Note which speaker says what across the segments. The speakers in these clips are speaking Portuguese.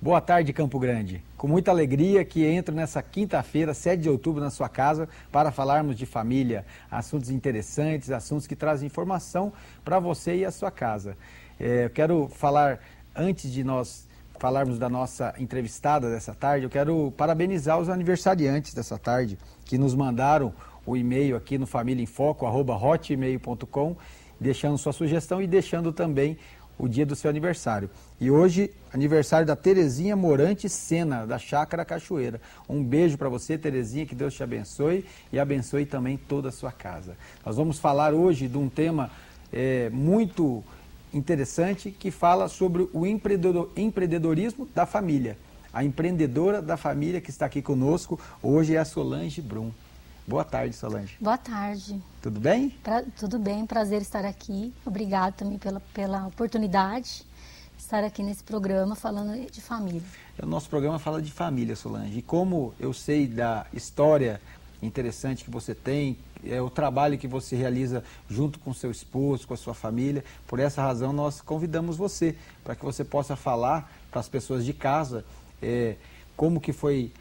Speaker 1: Boa tarde, Campo Grande. Com muita alegria que entro nessa quinta-feira, 7 de outubro, na sua casa para falarmos de família, assuntos interessantes, assuntos que trazem informação para você e a sua casa. Eu quero falar, antes de nós falarmos da nossa entrevistada dessa tarde, eu quero parabenizar os aniversariantes dessa tarde, que nos mandaram o e-mail aqui no familiainfoco@hotmail.com, deixando sua sugestão e deixando também o dia do seu aniversário. E hoje, aniversário da Terezinha Morante Sena, da Chácara Cachoeira. Um beijo para você, Terezinha, que Deus te abençoe e abençoe também toda a sua casa. Nós vamos falar hoje de um tema muito interessante que fala sobre o empreendedorismo da família. A empreendedora da família que está aqui conosco hoje é a Solange Brum. Boa tarde, Solange.
Speaker 2: Boa tarde.
Speaker 1: Tudo bem?
Speaker 2: Tudo bem, prazer estar aqui. Obrigada também pela oportunidade de estar aqui nesse programa falando de família.
Speaker 1: O nosso programa fala de família, Solange. E como eu sei da história interessante que você tem, o trabalho que você realiza junto com seu esposo, com a sua família, por essa razão nós convidamos você para que você possa falar para as pessoas de casa como que foi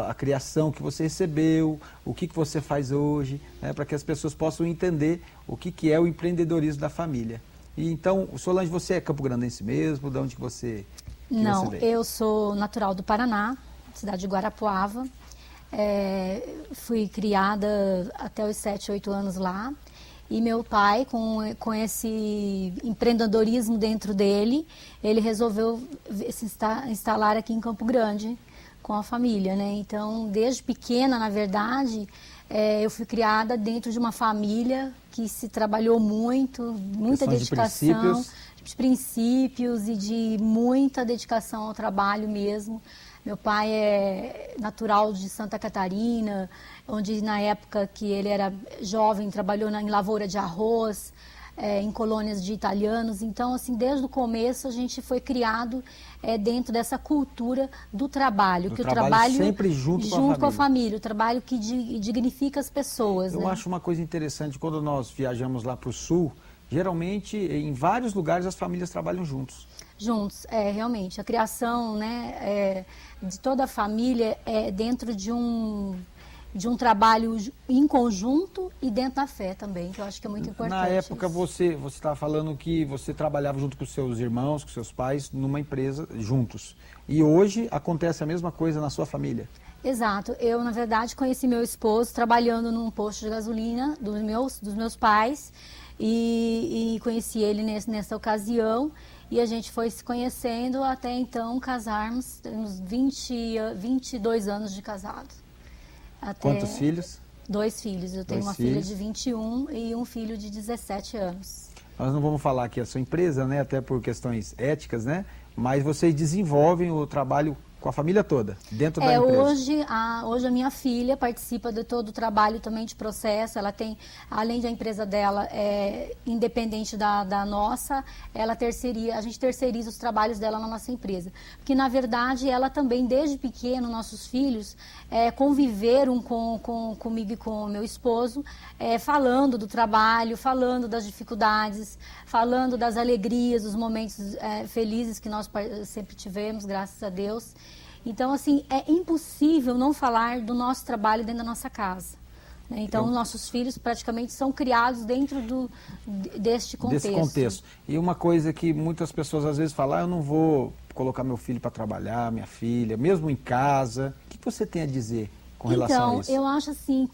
Speaker 1: a criação que você recebeu, o que você faz hoje, né, para que as pessoas possam entender o que é o empreendedorismo da família. E então, Solange, você é campograndense mesmo? De onde que você
Speaker 2: Não,
Speaker 1: você
Speaker 2: eu sou natural do Paraná, cidade de Guarapuava. Fui criada até os 7, 8 anos lá. E meu pai, com esse empreendedorismo dentro dele, ele resolveu se instalar aqui em Campo Grande com a família, né? Então, desde pequena, na verdade, eu fui criada dentro de uma família que se trabalhou muita dedicação, de princípios e de muita dedicação ao trabalho mesmo. Meu pai é natural de Santa Catarina, onde na época que ele era jovem trabalhou em lavoura de arroz, em colônias de italianos. Então, assim, desde o começo a gente foi criado dentro dessa cultura do trabalho. Que o trabalho
Speaker 1: sempre junto
Speaker 2: com a família. O trabalho que dignifica as pessoas.
Speaker 1: Eu acho uma coisa interessante, quando nós viajamos lá para o sul, geralmente em vários lugares as famílias trabalham juntos.
Speaker 2: Juntos, realmente. A criação, né, de toda a família é dentro de um trabalho em conjunto e dentro da fé também, que eu acho que é muito importante.
Speaker 1: Na época você estava falando que você trabalhava junto com seus irmãos, com seus pais, numa empresa juntos. E hoje acontece a mesma coisa na sua família?
Speaker 2: Exato. Eu, na verdade, conheci meu esposo trabalhando num posto de gasolina dos meus pais e conheci ele nessa ocasião. E a gente foi se conhecendo até então casarmos, temos 22 anos de casado.
Speaker 1: Quantos filhos?
Speaker 2: 2 filhos. Eu tenho uma filha de 21 e um filho de 17 anos.
Speaker 1: Nós não vamos falar aqui a sua empresa, né, até por questões éticas, né? Mas vocês desenvolvem o trabalho com a família toda, dentro da empresa.
Speaker 2: Hoje a minha filha participa de todo o trabalho também de processo. Ela tem, além da empresa dela, independente da nossa, a gente terceiriza os trabalhos dela na nossa empresa. Porque, na verdade, ela também, desde pequeno, nossos filhos conviveram comigo e com o meu esposo, falando do trabalho, falando das dificuldades, falando das alegrias, dos momentos felizes que nós sempre tivemos, graças a Deus. Então, assim, é impossível não falar do nosso trabalho dentro da nossa casa. Né? Então, nossos filhos praticamente são criados dentro deste contexto.
Speaker 1: Desse contexto. E uma coisa que muitas pessoas às vezes falam, eu não vou colocar meu filho para trabalhar, minha filha, mesmo em casa. O que você tem a dizer com relação a isso?
Speaker 2: Eu acho assim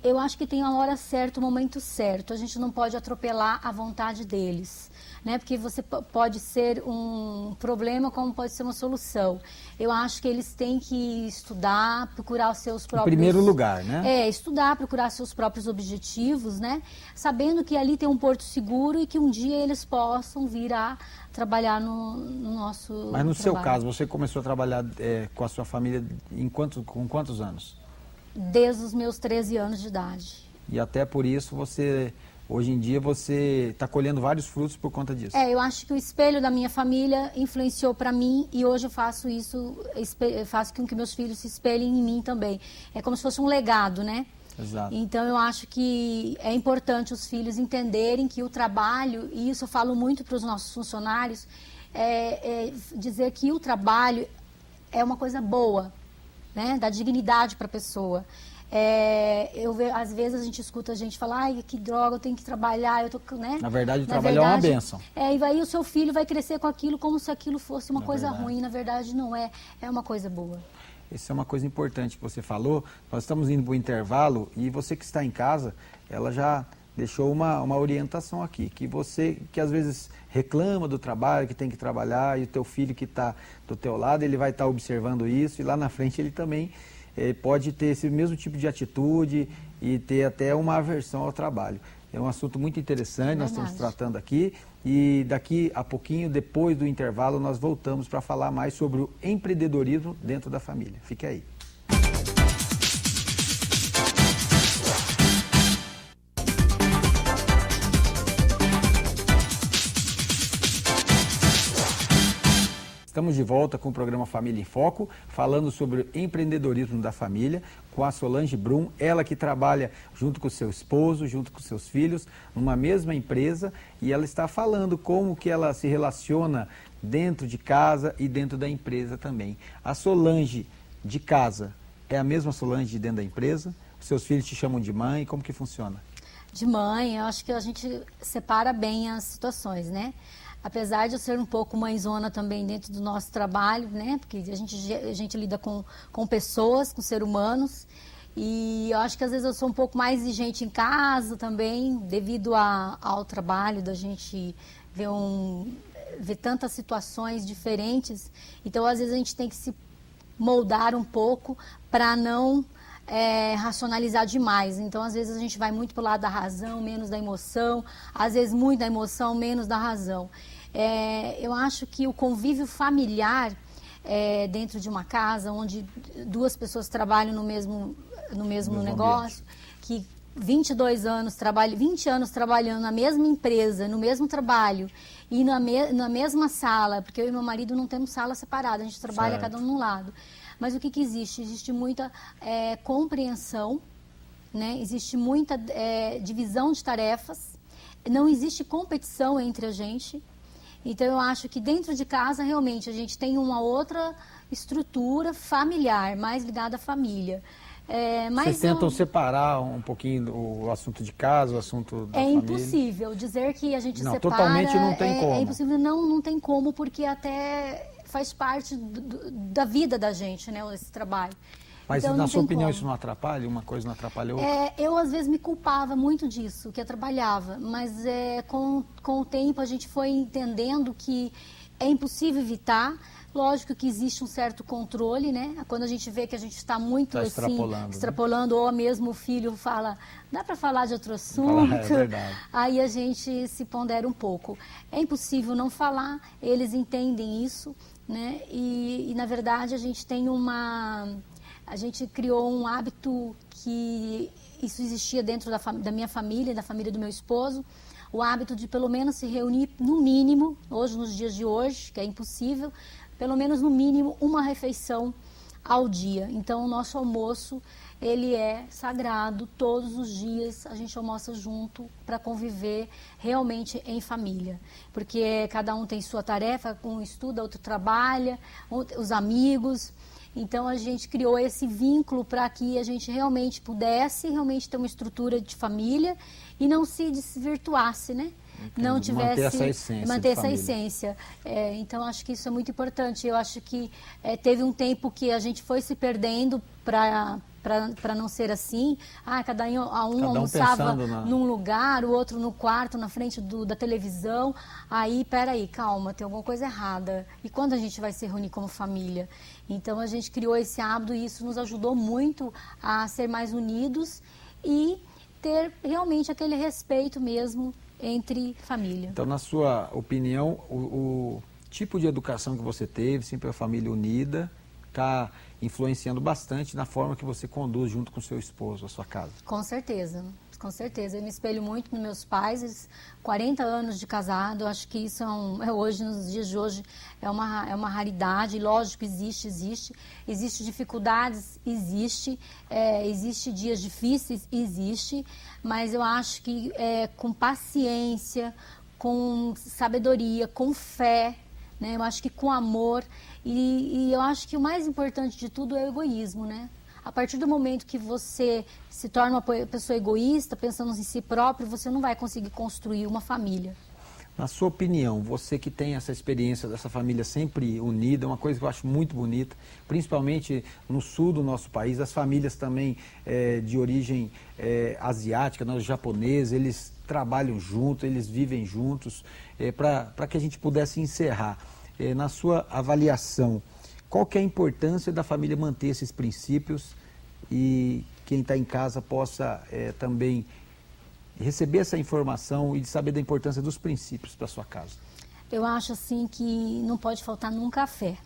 Speaker 2: eu acho que tem a hora certa, o momento certo. A gente não pode atropelar a vontade deles, né? Porque você pode ser um problema como pode ser uma solução. Eu acho que eles têm que estudar, procurar os seus próprios...
Speaker 1: Em primeiro lugar, né?
Speaker 2: Estudar, procurar seus próprios objetivos, né? Sabendo que ali tem um porto seguro e que um dia eles possam vir a trabalhar no nosso
Speaker 1: Mas no
Speaker 2: trabalho.
Speaker 1: seu caso, você começou a trabalhar com a sua família com quantos anos?
Speaker 2: Desde os meus 13 anos de idade.
Speaker 1: E até por isso hoje em dia você está colhendo vários frutos por conta disso.
Speaker 2: Eu acho que o espelho da minha família influenciou para mim e hoje eu faço isso, faço com que meus filhos se espelhem em mim também. É como se fosse um legado, né?
Speaker 1: Exato.
Speaker 2: Então eu acho que é importante os filhos entenderem que o trabalho, e isso eu falo muito para os nossos funcionários, dizer que o trabalho é uma coisa boa, né? Dá dignidade para a pessoa. Às vezes a gente escuta a gente falar, ai, que droga, eu tenho que trabalhar, eu tô, né?
Speaker 1: Na verdade, o trabalho é uma bênção.
Speaker 2: E aí o seu filho vai crescer com aquilo como se aquilo fosse uma coisa
Speaker 1: verdade.
Speaker 2: ruim. Na verdade, não é. É uma coisa boa.
Speaker 1: Essa é uma coisa importante que você falou. Nós estamos indo para o intervalo e você que está em casa, ela já deixou uma orientação aqui, que você que às vezes reclama do trabalho, que tem que trabalhar, e o teu filho que está do teu lado, ele vai estar observando isso, e lá na frente ele também pode ter esse mesmo tipo de atitude e ter até uma aversão ao trabalho. É um assunto muito interessante, nós estamos tratando aqui, e daqui a pouquinho, depois do intervalo, nós voltamos para falar mais sobre o empreendedorismo dentro da família. Fique aí. Estamos de volta com o programa Família em Foco, falando sobre o empreendedorismo da família, com a Solange Brum, ela que trabalha junto com o seu esposo, junto com seus filhos, numa mesma empresa, e ela está falando como que ela se relaciona dentro de casa e dentro da empresa também. A Solange de casa é a mesma Solange de dentro da empresa? Os seus filhos te chamam de mãe, como que funciona?
Speaker 2: De mãe, eu acho que a gente separa bem as situações, né? Apesar de eu ser um pouco mãezona também dentro do nosso trabalho, né? Porque a gente lida com pessoas, com seres humanos. E eu acho que às vezes eu sou um pouco mais exigente em casa também, devido ao trabalho, da gente ver tantas situações diferentes. Então, às vezes a gente tem que se moldar um pouco para não racionalizar demais. Então, às vezes a gente vai muito para o lado da razão, menos da emoção. Às vezes muito da emoção, menos da razão. Eu acho que o convívio familiar dentro de uma casa, onde duas pessoas trabalham no mesmo negócio, que 20 anos trabalhando na mesma empresa, no mesmo trabalho e na mesma sala, porque eu e meu marido não temos sala separada, a gente trabalha cada um num lado. Mas o que existe? Existe muita compreensão, né? Existe muita divisão de tarefas, não existe competição entre a gente. Então, eu acho que dentro de casa, realmente, a gente tem uma outra estrutura familiar, mais ligada à família.
Speaker 1: Vocês tentam separar um pouquinho o assunto de casa, o assunto da família?
Speaker 2: É impossível dizer que a gente separa.
Speaker 1: Totalmente não tem como.
Speaker 2: É impossível, não tem como, porque até faz parte da vida da gente, né, esse trabalho.
Speaker 1: Mas,
Speaker 2: então,
Speaker 1: na sua opinião, isso não atrapalha? Uma coisa não atrapalha outra?
Speaker 2: Eu, às vezes, me culpava muito disso, que eu trabalhava. Mas, com o tempo, a gente foi entendendo que é impossível evitar. Lógico que existe um certo controle, né? Quando a gente vê que a gente está muito extrapolando, ou mesmo o filho fala, dá para falar de outro assunto?
Speaker 1: É verdade.
Speaker 2: Aí a gente se pondera um pouco. É impossível não falar, eles entendem isso, né? E na verdade, a gente tem a gente criou um hábito que isso existia dentro da minha família, da família do meu esposo, o hábito de pelo menos se reunir no mínimo, hoje, nos dias de hoje, que é impossível, pelo menos no mínimo uma refeição ao dia. Então, o nosso almoço, ele é sagrado, todos os dias a gente almoça junto para conviver realmente em família. Porque cada um tem sua tarefa, um estuda, outro trabalha, os amigos. Então, a gente criou esse vínculo para que a gente realmente pudesse ter uma estrutura de família e não se desvirtuasse, né?
Speaker 1: Entendi.
Speaker 2: Não tivesse...
Speaker 1: Manter essa essência.
Speaker 2: Então, acho que isso é muito importante. Eu acho que teve um tempo que a gente foi se perdendo para não ser assim. Cada um almoçava num lugar, o outro no quarto, na frente da televisão. Aí, peraí, calma, tem alguma coisa errada. E quando a gente vai se reunir como família? Então, a gente criou esse hábito e isso nos ajudou muito a ser mais unidos e ter realmente aquele respeito mesmo entre família.
Speaker 1: Então, na sua opinião, o tipo de educação que você teve, sempre a família unida, está influenciando bastante na forma que você conduz junto com o seu esposo, a sua casa?
Speaker 2: Com certeza, com certeza. Eu me espelho muito nos meus pais, 40 anos de casado, acho que isso hoje, nos dias de hoje, é uma raridade. Lógico, existe dificuldades, existe dias difíceis, existe, mas eu acho que com paciência, com sabedoria, com fé, né? Eu acho que com amor, e eu acho que o mais importante de tudo é o egoísmo, né? A partir do momento que você se torna uma pessoa egoísta, pensando em si próprio, você não vai conseguir construir uma família.
Speaker 1: Na sua opinião, você que tem essa experiência dessa família sempre unida, é uma coisa que eu acho muito bonita, principalmente no sul do nosso país, as famílias também de origem asiática, os japoneses, eles trabalham juntos, eles vivem juntos, para que a gente pudesse encerrar. Na sua avaliação, qual que é a importância da família manter esses princípios e quem está em casa possa também receber essa informação e de saber da importância dos princípios para sua casa?
Speaker 2: Eu acho assim que não pode faltar nunca a fé,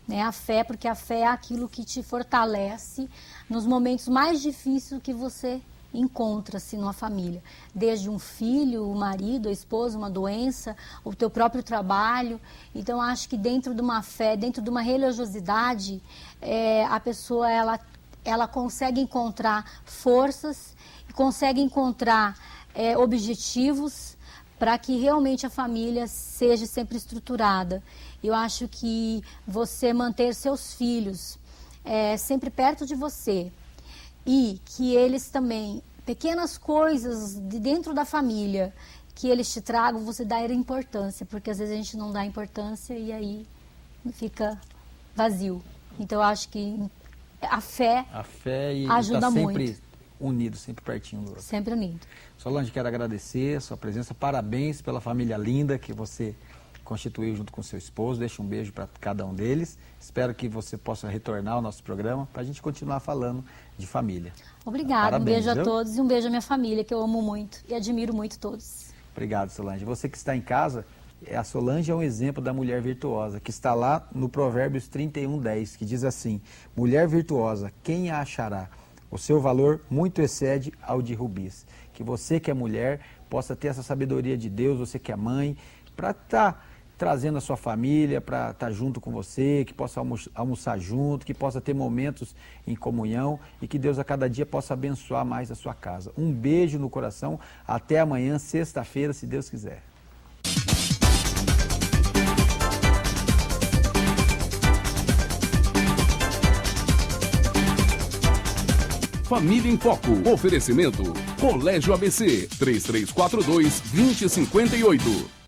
Speaker 2: né? A fé, porque a fé é aquilo que te fortalece nos momentos mais difíceis que você encontra-se numa família, desde um filho, o marido, a esposa, uma doença, o teu próprio trabalho. Então acho que dentro de uma fé, dentro de uma religiosidade, a pessoa ela consegue encontrar forças, consegue encontrar objetivos para que realmente a família seja sempre estruturada. Eu acho que você manter seus filhos sempre perto de você e que eles também, pequenas coisas de dentro da família, que eles te tragam, você dá importância, porque às vezes a gente não dá importância e aí fica vazio. Então eu acho que a fé
Speaker 1: e
Speaker 2: ajuda
Speaker 1: tá sempre
Speaker 2: muito.
Speaker 1: Unido, sempre pertinho do outro.
Speaker 2: Sempre unido.
Speaker 1: Solange, quero agradecer a sua presença, parabéns pela família linda que você constituiu junto com seu esposo, deixa um beijo para cada um deles, espero que você possa retornar ao nosso programa para a gente continuar falando de família.
Speaker 2: Obrigada,
Speaker 1: Parabéns,
Speaker 2: um beijo
Speaker 1: viu?
Speaker 2: a todos e um beijo à minha família, que eu amo muito e admiro muito todos.
Speaker 1: Obrigado, Solange. Você que está em casa, a Solange é um exemplo da mulher virtuosa, que está lá no Provérbios 31:10, que diz assim: mulher virtuosa, quem a achará? O seu valor muito excede ao de rubis. Que você que é mulher possa ter essa sabedoria de Deus, você que é mãe, para estar trazendo a sua família, para estar junto com você, que possa almoçar junto, que possa ter momentos em comunhão e que Deus a cada dia possa abençoar mais a sua casa. Um beijo no coração, até amanhã, sexta-feira, se Deus quiser.
Speaker 3: Família em Foco. Oferecimento. Colégio ABC. 3342-2058.